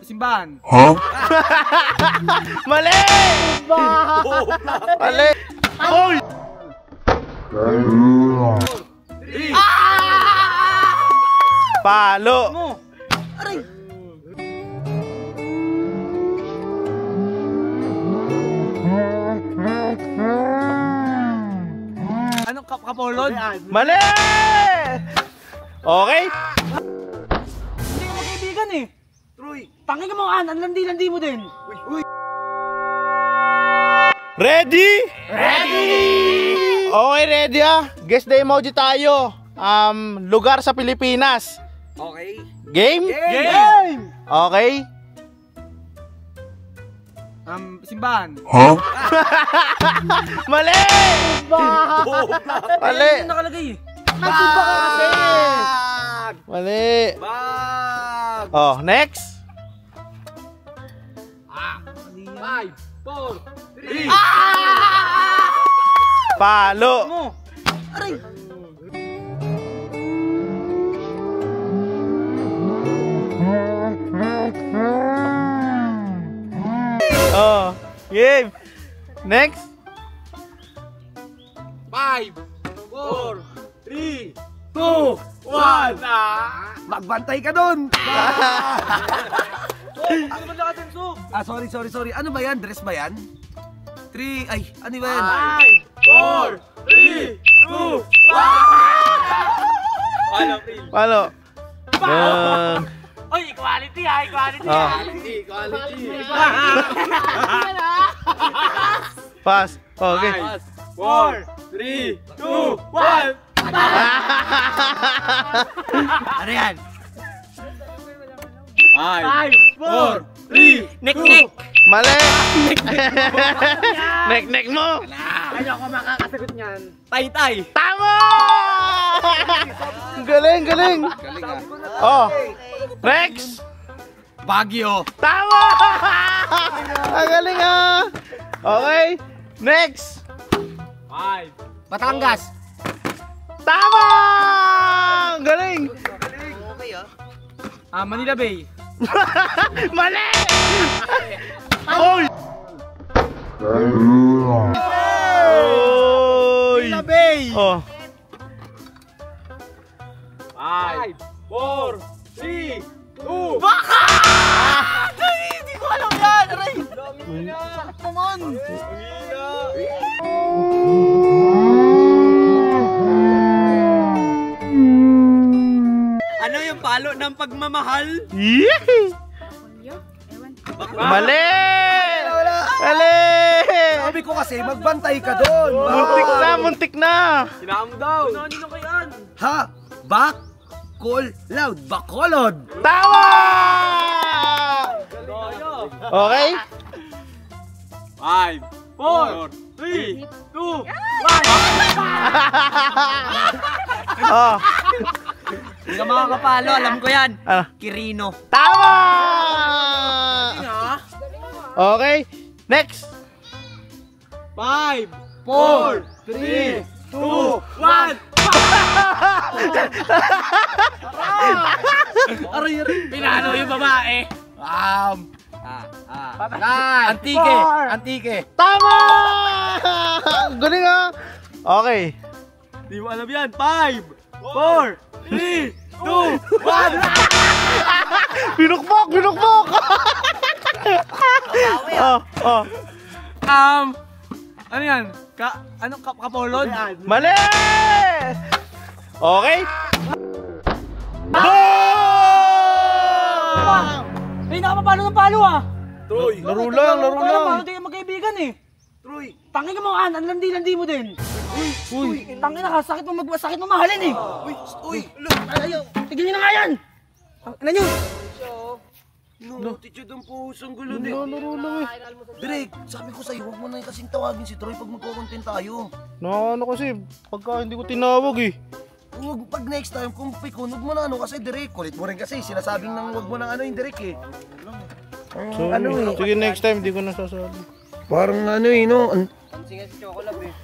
Simbahan. Huh? Mali! Mali! Oy! Palo! Aray! Anong kapolod? Mali! Okay? Hindi ka magkaibigan eh. Troy, tangin ka mo ang landi-landi mo din. Uy. Ready? Ready! Okay, ready ah. Guess the emoji tayo. Lugar sa Pilipinas. Okay. Game? Game! Okay. Simbahan. Huh? Mali! Mali! Ano nakalagay eh? Nagsimba ka kasi! Mali! Bag! Oh, next! 5, 4, 3. Palo! Aray! Oh, game! Next! 5, 4, 3, 2, 1. Magbantay ka dun! Ano ba nakatenso? Sorry. Ano ba yan? Dress ba yan? 3, ay, ano ba yan? 5, 4, 3, 2, 1! Palo! Yan! Oy, equality ha, equality. Pass! Okay! 4, 3, 2, 1! Ano yan? 5, 4, 3, Nek-nek! Mali! Nek-nek mo! Ano ako makakasagot niyan? Tay-tay! Tama! Galing! Oh! Next! Baguio! Tama! Ang galing ah! Okay! Next! 5, Batangas! Tama! Ang galing! Manila Bay! Mali! Oy! Manila Bay! Oh! 5, 4, 3, 2, Baka! Hindi ko alam yan! Aray! Sakit naman! Ano yung palo ng pagmamahal? Yee! Mali! Mali! Sabi ko kasi magbantay ka doon! Muntik na! Sinama mo daw! Ano na kayan? Ha? Back! Call loud! Bacolod! Tama! Okay? 5, 4, 3, 2, 1! Oh! Hindi ka makakapalo, alam ko yan. Ano? Kirino. Tama! Okay, next! 5, 4, 3, 2, 1! Aray! Pinalo yung babae. Antike! Tama! Galing ah! Okay. Di mo alam yan! 5, 4, 3, 2, 1! Binukbok! Oh. Ano yan? Anong kapolod? Mali! Okay? Eh, nakapapalo ng palo ah! Troy! Laro lang! Paano tayo magkaibigan eh? Troy! Tangin ka mo ang landi-landi mo din! Uy! Tangin na ka, sakit mo mahalin eh! Uy! Ayaw! Tigil nyo na nga yan! Ano nyo? No, titid ang pusang gulo din. Laro lang eh. Direk, sabi ko sa'yo, huwag mo na kasing tawagin si Troy pag magkukontent tayo. Ano kasi, pagka hindi ko tinawag eh. Huwag, pag next time, kung pikon, huwag mo na kasi Direk. Kulit mo rin kasi, sinasabing nang huwag mo na yung Direk eh. So, sige next time, hindi ko nasasabi. Parang no? Pansingan si Chocolab eh.